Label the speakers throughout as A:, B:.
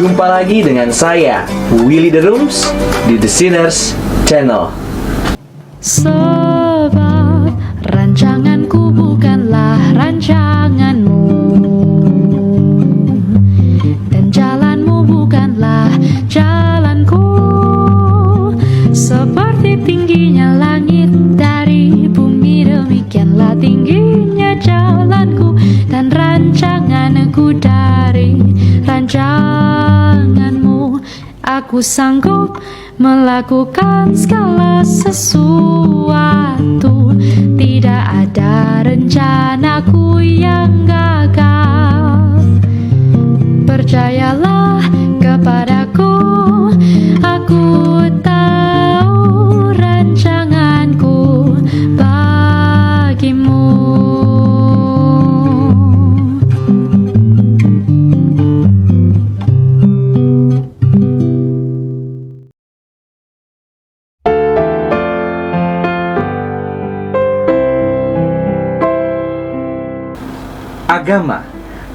A: Jumpa lagi dengan saya, Willy The Rooms, di The Sinners Channel.
B: Sebab rancanganku bukanlah rancanganmu, dan jalanmu bukanlah jalanku. Seperti tingginya langit dari bumi, demikianlah tingginya jalanku dan rancanganku dari rancanganmu. Aku sanggup melakukan segala sesuatu, tidak ada rencanaku yang gagal. Percayalah kepadaku, aku tahu rancanganku bagimu.
A: Agama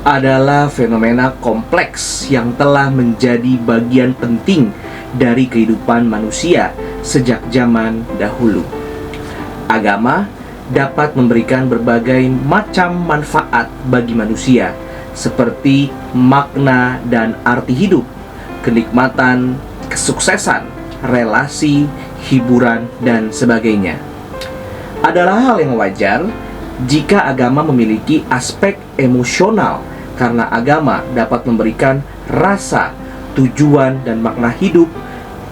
A: adalah fenomena kompleks yang telah menjadi bagian penting dari kehidupan manusia sejak zaman dahulu. Agama dapat memberikan berbagai macam manfaat bagi manusia, seperti makna dan arti hidup, kenikmatan, kesuksesan, relasi, hiburan, dan sebagainya. Adalah hal yang wajar jika agama memiliki aspek emosional, karena agama dapat memberikan rasa, tujuan, dan makna hidup,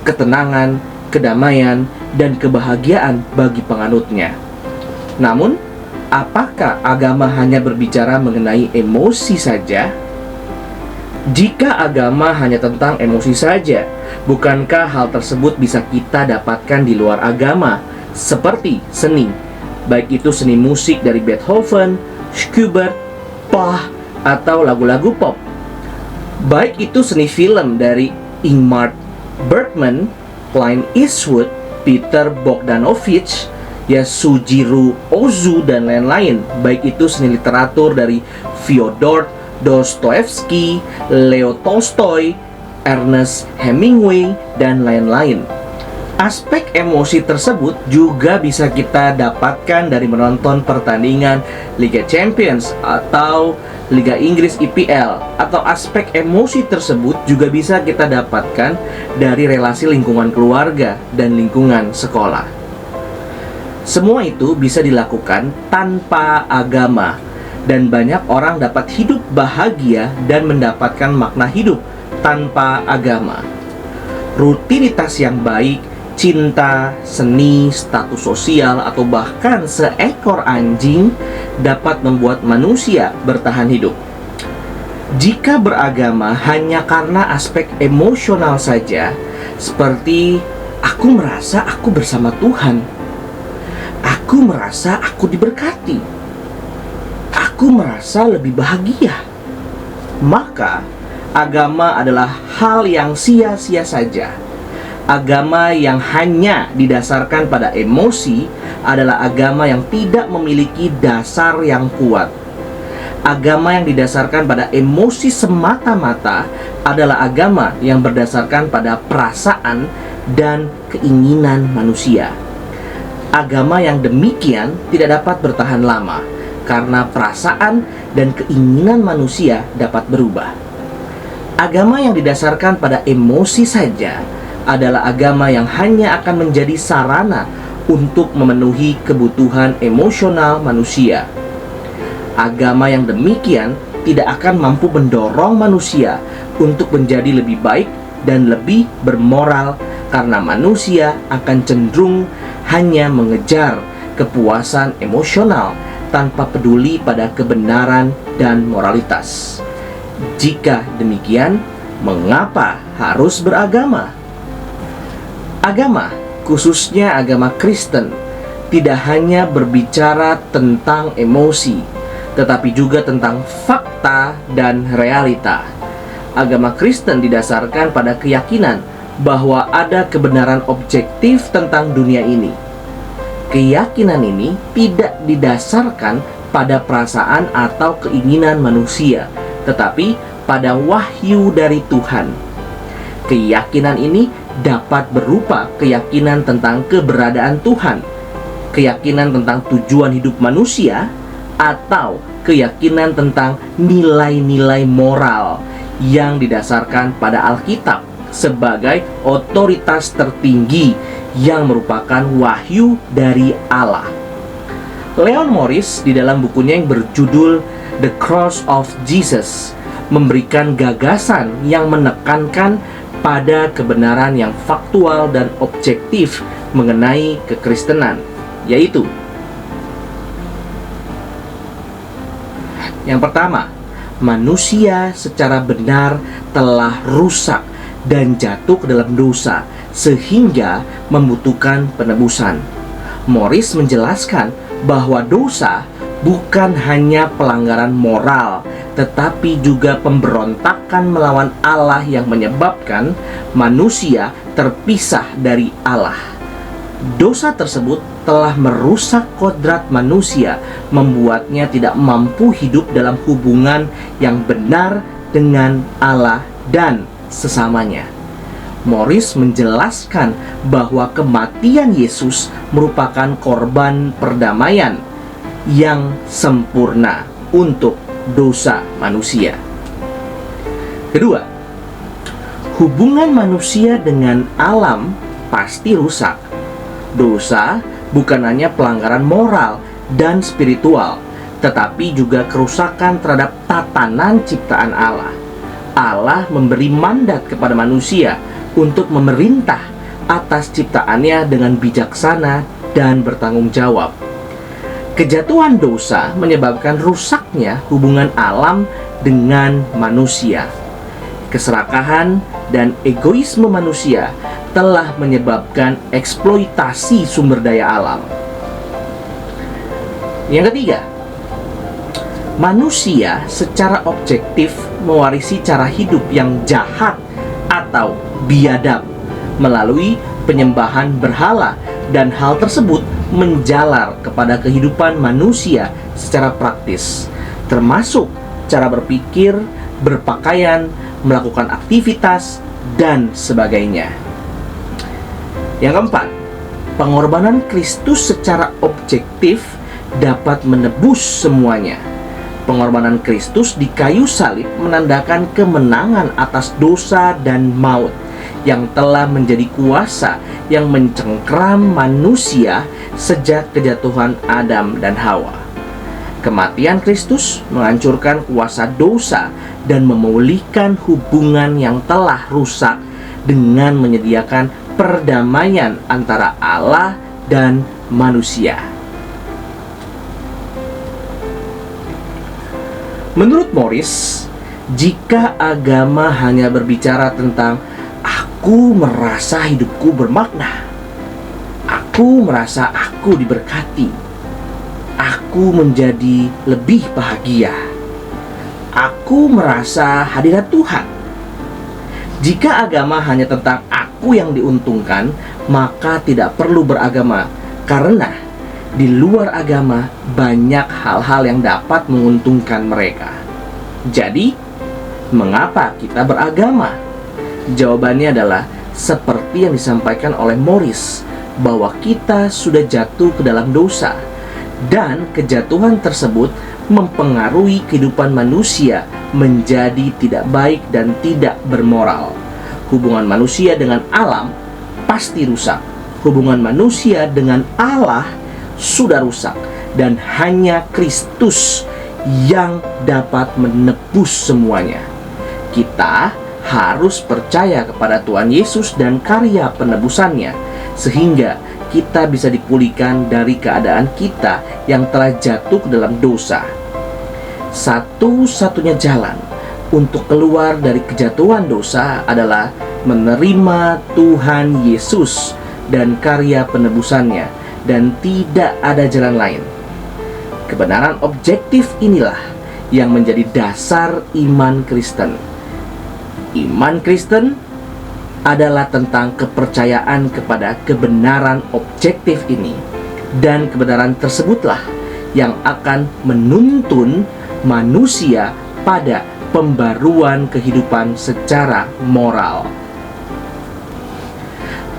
A: ketenangan, kedamaian, dan kebahagiaan bagi penganutnya. Namun, apakah agama hanya berbicara mengenai emosi saja? Jika agama hanya tentang emosi saja, bukankah hal tersebut bisa kita dapatkan di luar agama, seperti seni? Baik itu seni musik dari Beethoven, Schubert, Bach, atau lagu-lagu pop. Baik itu seni film dari Ingmar Bergman, Clint Eastwood, Peter Bogdanovich, Yasujiro Ozu, dan lain-lain. Baik itu seni literatur dari Fyodor Dostoevsky, Leo Tolstoy, Ernest Hemingway, dan lain-lain. Aspek emosi tersebut juga bisa kita dapatkan dari menonton pertandingan Liga Champions atau Liga Inggris EPL, atau aspek emosi tersebut juga bisa kita dapatkan dari relasi lingkungan keluarga dan lingkungan sekolah. Semua itu bisa dilakukan tanpa agama, dan banyak orang dapat hidup bahagia dan mendapatkan makna hidup tanpa agama. Rutinitas yang baik, cinta, seni, status sosial, atau bahkan seekor anjing dapat membuat manusia bertahan hidup. Jika beragama hanya karena aspek emosional saja, seperti aku merasa aku bersama Tuhan, aku merasa aku diberkati, aku merasa lebih bahagia, maka agama adalah hal yang sia-sia saja. Agama yang hanya didasarkan pada emosi adalah agama yang tidak memiliki dasar yang kuat. Agama yang didasarkan pada emosi semata-mata adalah agama yang berdasarkan pada perasaan dan keinginan manusia. Agama yang demikian tidak dapat bertahan lama, karena perasaan dan keinginan manusia dapat berubah. Agama yang didasarkan pada emosi saja adalah agama yang hanya akan menjadi sarana untuk memenuhi kebutuhan emosional manusia. Agama yang demikian tidak akan mampu mendorong manusia untuk menjadi lebih baik dan lebih bermoral, karena manusia akan cenderung hanya mengejar kepuasan emosional tanpa peduli pada kebenaran dan moralitas. Jika demikian, mengapa harus beragama? Agama, khususnya agama Kristen, tidak hanya berbicara tentang emosi, tetapi juga tentang fakta dan realita. Agama Kristen didasarkan pada keyakinan bahwa ada kebenaran objektif tentang dunia ini. Keyakinan ini tidak didasarkan pada perasaan atau keinginan manusia, tetapi pada wahyu dari Tuhan. Keyakinan ini dapat berupa keyakinan tentang keberadaan Tuhan, keyakinan tentang tujuan hidup manusia, atau keyakinan tentang nilai-nilai moral yang didasarkan pada Alkitab sebagai otoritas tertinggi yang merupakan wahyu dari Allah. Leon Morris di dalam bukunya yang berjudul The Cross of Jesus memberikan gagasan yang menekankan pada kebenaran yang faktual dan objektif mengenai kekristenan, yaitu yang pertama, manusia secara benar telah rusak dan jatuh ke dalam dosa sehingga membutuhkan penebusan. Morris menjelaskan bahwa dosa bukan hanya pelanggaran moral, tetapi juga pemberontakan melawan Allah yang menyebabkan manusia terpisah dari Allah. Dosa tersebut telah merusak kodrat manusia, membuatnya tidak mampu hidup dalam hubungan yang benar dengan Allah dan sesamanya. Morris menjelaskan bahwa kematian Yesus merupakan korban perdamaian yang sempurna untuk dosa manusia. Kedua, hubungan manusia dengan alam pasti rusak. Dosa bukan hanya pelanggaran moral dan spiritual, tetapi juga kerusakan terhadap tatanan ciptaan Allah. Allah memberi mandat kepada manusia untuk memerintah atas ciptaannya dengan bijaksana dan bertanggung jawab. Kejatuhan dosa menyebabkan rusaknya hubungan alam dengan manusia. Keserakahan dan egoisme manusia telah menyebabkan eksploitasi sumber daya alam. Yang ketiga, manusia secara objektif mewarisi cara hidup yang jahat atau biadab melalui penyembahan berhala, dan hal tersebut menjalar kepada kehidupan manusia secara praktis, termasuk cara berpikir, berpakaian, melakukan aktivitas, dan sebagainya. Yang keempat, pengorbanan Kristus secara objektif dapat menebus semuanya. Pengorbanan Kristus di kayu salib menandakan kemenangan atas dosa dan maut yang telah menjadi kuasa yang mencengkram manusia sejak kejatuhan Adam dan Hawa. Kematian Kristus menghancurkan kuasa dosa dan memulihkan hubungan yang telah rusak dengan menyediakan perdamaian antara Allah dan manusia. Menurut Morris, jika agama hanya berbicara tentang aku merasa hidupku bermakna, aku merasa aku diberkati, aku menjadi lebih bahagia, aku merasa hadirat Tuhan. Jika agama hanya tentang aku yang diuntungkan, maka tidak perlu beragama, karena di luar agama banyak hal-hal yang dapat menguntungkan mereka. Jadi, mengapa kita beragama? Jawabannya adalah seperti yang disampaikan oleh Morris, bahwa kita sudah jatuh ke dalam dosa, dan kejatuhan tersebut mempengaruhi kehidupan manusia menjadi tidak baik dan tidak bermoral. Hubungan manusia dengan alam pasti rusak. Hubungan manusia dengan Allah sudah rusak, dan hanya Kristus yang dapat menebus semuanya. Kita harus percaya kepada Tuhan Yesus dan karya penebusannya, sehingga kita bisa dipulihkan dari keadaan kita yang telah jatuh ke dalam dosa. Satu-satunya jalan untuk keluar dari kejatuhan dosa adalah menerima Tuhan Yesus dan karya penebusannya, dan tidak ada jalan lain. Kebenaran objektif inilah yang menjadi dasar iman Kristen. Iman Kristen adalah tentang kepercayaan kepada kebenaran objektif ini, dan kebenaran tersebutlah yang akan menuntun manusia pada pembaruan kehidupan secara moral.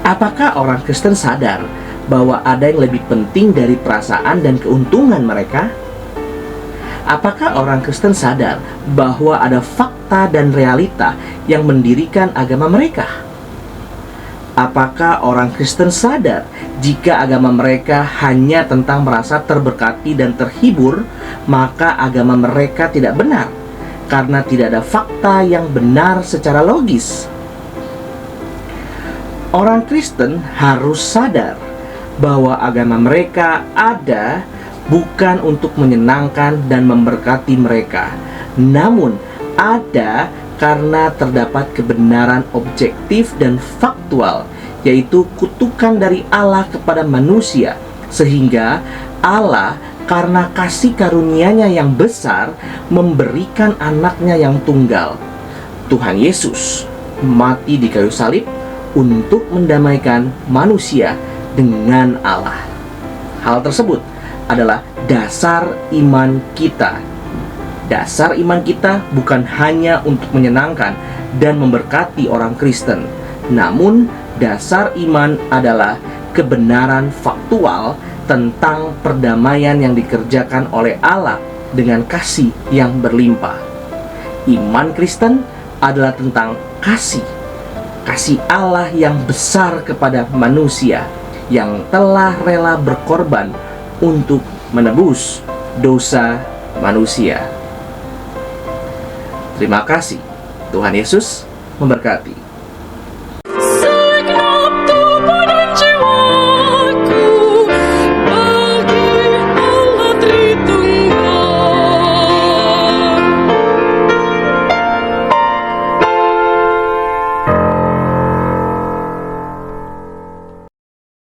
A: Apakah orang Kristen sadar bahwa ada yang lebih penting dari perasaan dan keuntungan mereka? Apakah orang Kristen sadar bahwa ada fakta dan realita yang mendirikan agama mereka? Apakah orang Kristen sadar jika agama mereka hanya tentang merasa terberkati dan terhibur, maka agama mereka tidak benar karena tidak ada fakta yang benar secara logis? Orang Kristen harus sadar bahwa agama mereka ada bukan untuk menyenangkan dan memberkati mereka, namun ada karena terdapat kebenaran objektif dan faktual, yaitu kutukan dari Allah kepada manusia, sehingga Allah karena kasih karunia-Nya yang besar memberikan anaknya yang tunggal, Tuhan Yesus, mati di kayu salib untuk mendamaikan manusia dengan Allah. Hal tersebut adalah dasar iman kita. Dasar iman kita bukan hanya untuk menyenangkan dan memberkati orang Kristen, namun dasar iman adalah kebenaran faktual tentang perdamaian yang dikerjakan oleh Allah dengan kasih yang berlimpah. Iman Kristen adalah tentang kasih Allah yang besar kepada manusia, yang telah rela berkorban untuk menebus dosa manusia. Terima kasih. Tuhan Yesus memberkati.